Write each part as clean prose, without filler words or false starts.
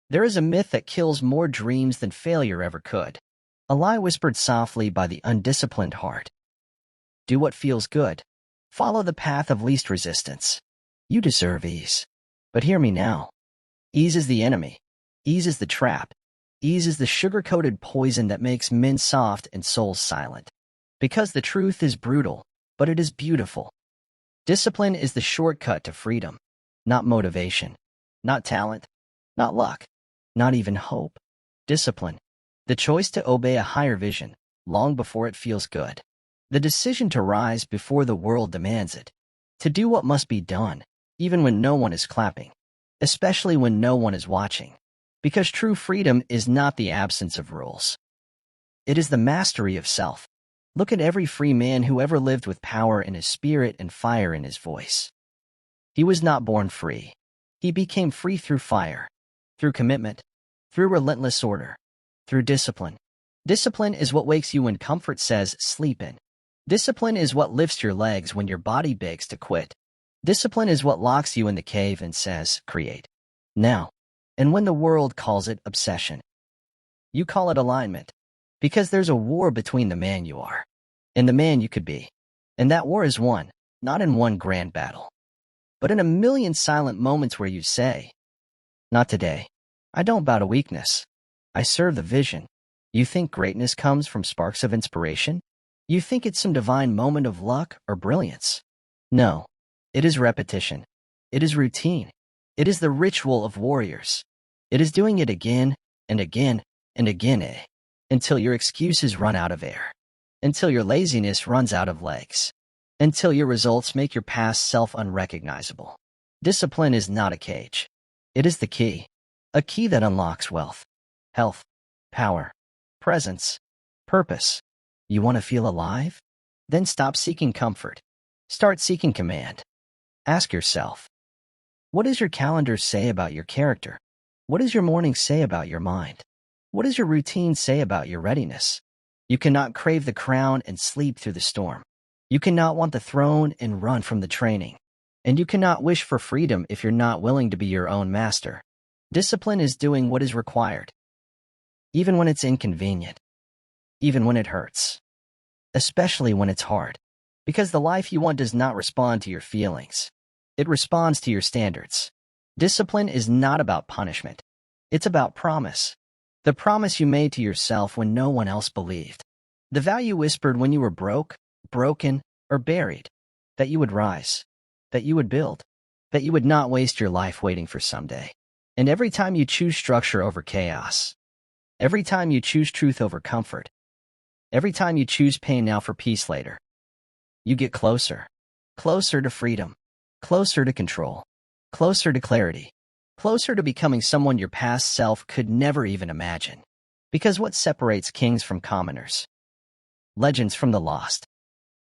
There is a myth that kills more dreams than failure ever could. A lie whispered softly by the undisciplined heart. Do what feels good. Follow the path of least resistance. You deserve ease. But hear me now. Ease is the enemy. Ease is the trap. Ease is the sugar-coated poison that makes men soft and souls silent. Because the truth is brutal, but it is beautiful. Discipline is the shortcut to freedom, not motivation, not talent, not luck, not even hope. Discipline, the choice to obey a higher vision, long before it feels good. The decision to rise before the world demands it. To do what must be done, even when no one is clapping, especially when no one is watching. Because true freedom is not the absence of rules. It is the mastery of self. Look at every free man who ever lived with power in his spirit and fire in his voice. He was not born free. He became free through fire, through commitment, through relentless order, through discipline. Discipline is what wakes you when comfort says sleep in. Discipline is what lifts your legs when your body begs to quit. Discipline is what locks you in the cave and says, create. Now. And when the world calls it obsession, you call it alignment. Because there's a war between the man you are and the man you could be. And that war is won, not in one grand battle, but in a million silent moments where you say, not today. I don't bow to weakness. I serve the vision. You think greatness comes from sparks of inspiration? You think it's some divine moment of luck or brilliance? No, it is repetition. It is routine. It is the ritual of warriors. It is doing it again and again and again, until your excuses run out of air, until your laziness runs out of legs, until your results make your past self unrecognizable. Discipline is not a cage. It is the key, a key that unlocks wealth, health, power, presence, purpose. You want to feel alive? Then stop seeking comfort. Start seeking command. Ask yourself, what does your calendar say about your character? What does your morning say about your mind? What does your routine say about your readiness? You cannot crave the crown and sleep through the storm. You cannot want the throne and run from the training. And you cannot wish for freedom if you're not willing to be your own master. Discipline is doing what is required, even when it's inconvenient, even when it hurts, especially when it's hard. Because the life you want does not respond to your feelings. It responds to your standards. Discipline is not about punishment. It's about promise. The promise you made to yourself when no one else believed. The vow you whispered when you were broke, broken, or buried. That you would rise. That you would build. That you would not waste your life waiting for someday. And every time you choose structure over chaos. Every time you choose truth over comfort. Every time you choose pain now for peace later. You get closer. Closer to freedom. Closer to control. Closer to clarity. Closer to becoming someone your past self could never even imagine. Because what separates kings from commoners, legends from the lost,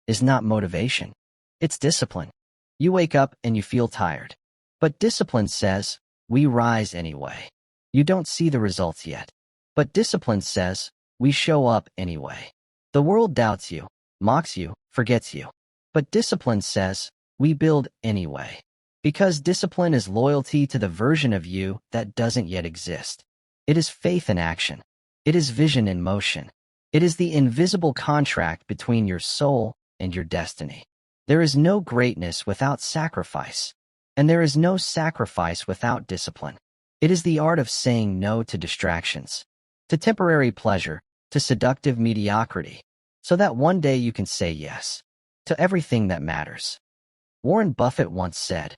is not motivation. It's discipline. You wake up and you feel tired. But discipline says, we rise anyway. You don't see the results yet. But discipline says, we show up anyway. The world doubts you, mocks you, forgets you. But discipline says, we build anyway. Because discipline is loyalty to the version of you that doesn't yet exist. It is faith in action. It is vision in motion. It is the invisible contract between your soul and your destiny. There is no greatness without sacrifice, and there is no sacrifice without discipline. It is the art of saying no to distractions, to temporary pleasure, to seductive mediocrity, so that one day you can say yes to everything that matters. Warren Buffett once said,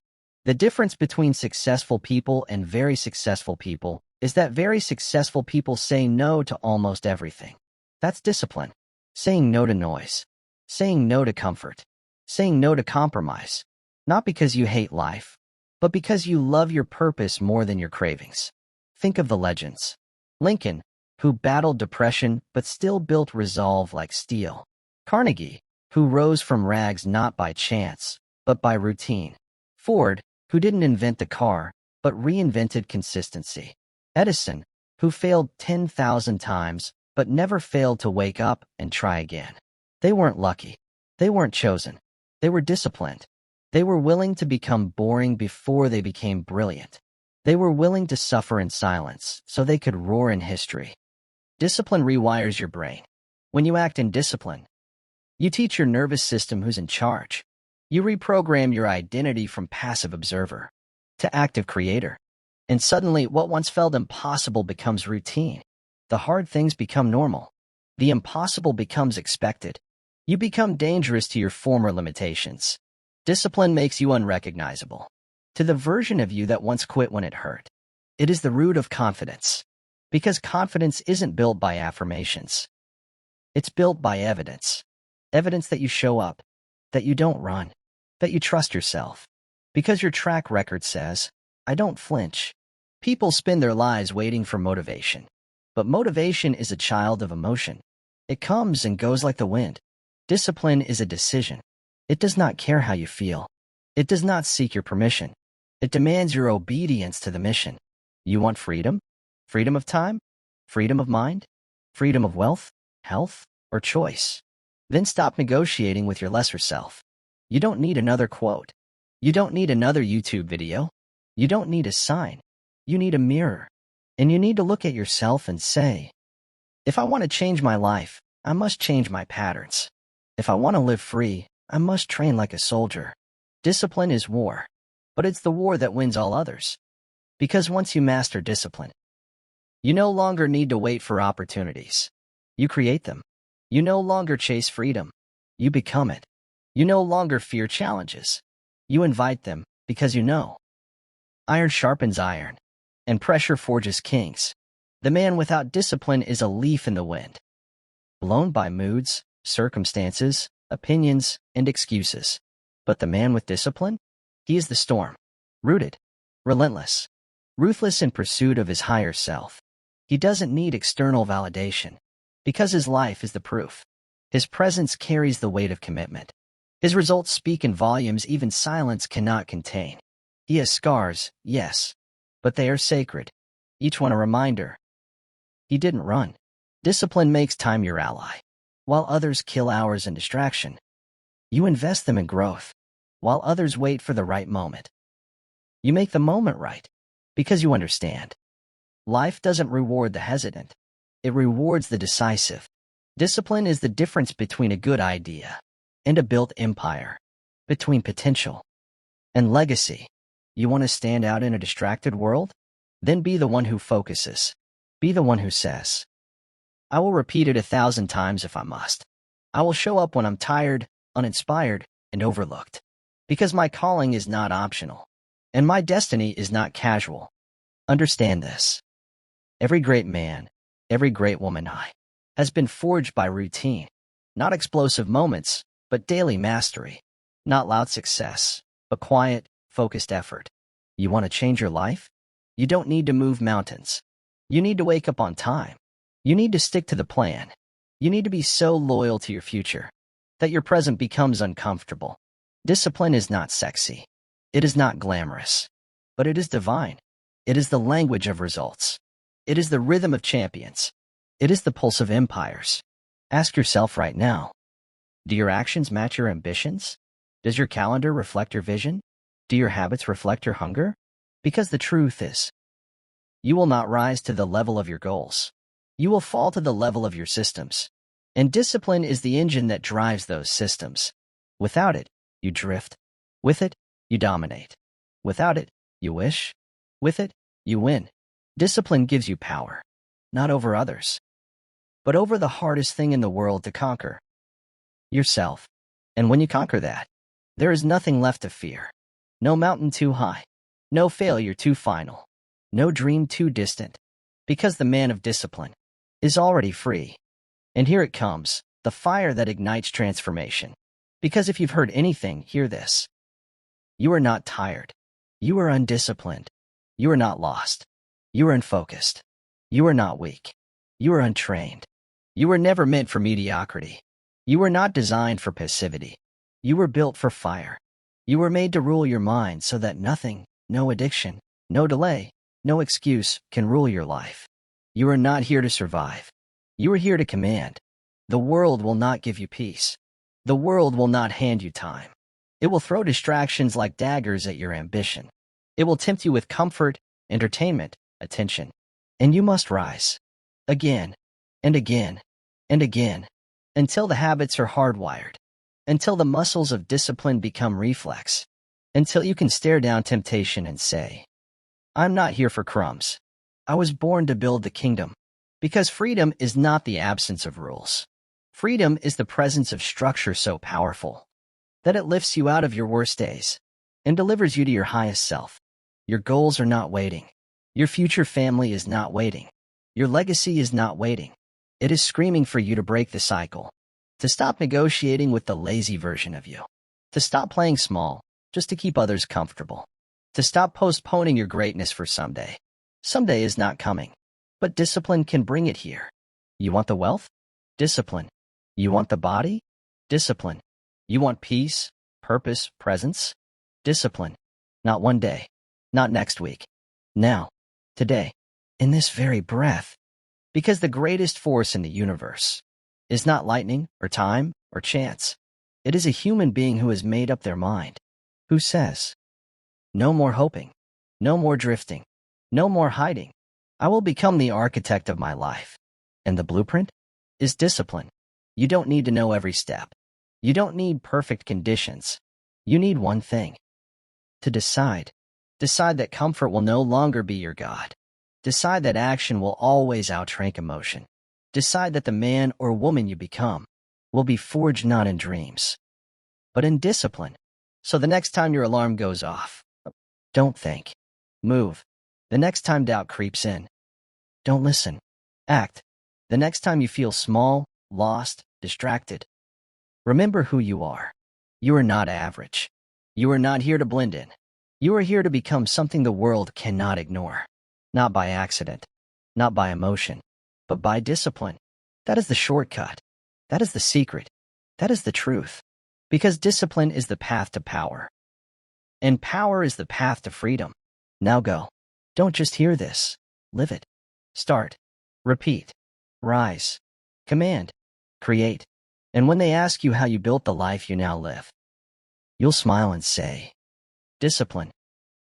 the difference between successful people and very successful people is that very successful people say no to almost everything. That's discipline. Saying no to noise. Saying no to comfort. Saying no to compromise. Not because you hate life, but because you love your purpose more than your cravings. Think of the legends. Lincoln, who battled depression but still built resolve like steel. Carnegie, who rose from rags not by chance, but by routine. Ford, who didn't invent the car, but reinvented consistency. Edison, who failed 10,000 times, but never failed to wake up and try again. They weren't lucky. They weren't chosen. They were disciplined. They were willing to become boring before they became brilliant. They were willing to suffer in silence so they could roar in history. Discipline rewires your brain. When you act in discipline, you teach your nervous system who's in charge. You reprogram your identity from passive observer to active creator. And suddenly, what once felt impossible becomes routine. The hard things become normal. The impossible becomes expected. You become dangerous to your former limitations. Discipline makes you unrecognizable to the version of you that once quit when it hurt. It is the root of confidence. Because confidence isn't built by affirmations. It's built by evidence. Evidence that you show up, that you don't run, that you trust yourself. Because your track record says, I don't flinch. People spend their lives waiting for motivation. But motivation is a child of emotion. It comes and goes like the wind. Discipline is a decision. It does not care how you feel. It does not seek your permission. It demands your obedience to the mission. You want freedom? Freedom of time? Freedom of mind? Freedom of wealth, health, or choice? Then stop negotiating with your lesser self. You don't need another quote. You don't need another YouTube video. You don't need a sign. You need a mirror. And you need to look at yourself and say, if I want to change my life, I must change my patterns. If I want to live free, I must train like a soldier. Discipline is war, but it's the war that wins all others. Because once you master discipline, you no longer need to wait for opportunities. You create them. You no longer chase freedom. You become it. You no longer fear challenges. You invite them because you know. Iron sharpens iron, and pressure forges kings. The man without discipline is a leaf in the wind, blown by moods, circumstances, opinions, and excuses. But the man with discipline? He is the storm, rooted, relentless, ruthless in pursuit of his higher self. He doesn't need external validation, because his life is the proof. His presence carries the weight of commitment. His results speak in volumes even silence cannot contain. He has scars, yes, but they are sacred, each one a reminder. He didn't run. Discipline makes time your ally. While others kill hours in distraction, you invest them in growth. While others wait for the right moment, you make the moment right, because you understand. Life doesn't reward the hesitant. It rewards the decisive. Discipline is the difference between a good idea and a built empire, between potential and legacy. You want to stand out in a distracted world? Then be the one who focuses. Be the one who says, I will repeat it 1,000 times if I must. I will show up when I'm tired, uninspired, and overlooked. Because my calling is not optional, and my destiny is not casual. Understand this. Every great man, every great woman has been forged by routine. Not explosive moments, but daily mastery. Not loud success, but quiet, focused effort. You want to change your life? You don't need to move mountains. You need to wake up on time. You need to stick to the plan. You need to be so loyal to your future that your present becomes uncomfortable. Discipline is not sexy. It is not glamorous. But it is divine. It is the language of results. It is the rhythm of champions. It is the pulse of empires. Ask yourself right now, do your actions match your ambitions? Does your calendar reflect your vision? Do your habits reflect your hunger? Because the truth is, you will not rise to the level of your goals. You will fall to the level of your systems. And discipline is the engine that drives those systems. Without it, you drift. With it, you dominate. Without it, you wish. With it, you win. Discipline gives you power, not over others, but over the hardest thing in the world to conquer, yourself. And when you conquer that, there is nothing left to fear. No mountain too high, no failure too final, no dream too distant, because the man of discipline is already free. And here it comes, the fire that ignites transformation. Because if you've heard anything, hear this. You are not tired. You are undisciplined. You are not lost. You are unfocused. You are not weak. You are untrained. You were never meant for mediocrity. You were not designed for passivity. You were built for fire. You were made to rule your mind so that nothing, no addiction, no delay, no excuse can rule your life. You are not here to survive. You are here to command. The world will not give you peace. The world will not hand you time. It will throw distractions like daggers at your ambition. It will tempt you with comfort, entertainment, attention. And you must rise. Again, and again, and again, until the habits are hardwired, until the muscles of discipline become reflex, until you can stare down temptation and say, I'm not here for crumbs. I was born to build the kingdom. Because freedom is not the absence of rules. Freedom is the presence of structure so powerful that it lifts you out of your worst days and delivers you to your highest self. Your goals are not waiting. Your future family is not waiting. Your legacy is not waiting. It is screaming for you to break the cycle, to stop negotiating with the lazy version of you, to stop playing small just to keep others comfortable, to stop postponing your greatness for someday. Someday is not coming, but discipline can bring it here. You want the wealth? Discipline. You want the body? Discipline. You want peace, purpose, presence? Discipline. Not one day, not next week. Now, today, in this very breath. Because the greatest force in the universe is not lightning or time or chance. It is a human being who has made up their mind, who says, no more hoping, no more drifting, no more hiding. I will become the architect of my life. And the blueprint is discipline. You don't need to know every step. You don't need perfect conditions. You need one thing. To decide. Decide that comfort will no longer be your God. Decide that action will always outrank emotion. Decide that the man or woman you become will be forged not in dreams, but in discipline. So the next time your alarm goes off, don't think. Move. The next time doubt creeps in, don't listen. Act. The next time you feel small, lost, distracted, remember who you are. You are not average. You are not here to blend in. You are here to become something the world cannot ignore. Not by accident, not by emotion, but by discipline. That is the shortcut. That is the secret. That is the truth. Because discipline is the path to power. And power is the path to freedom. Now go. Don't just hear this. Live it. Start. Repeat. Rise. Command. Create. And when they ask you how you built the life you now live, you'll smile and say, discipline.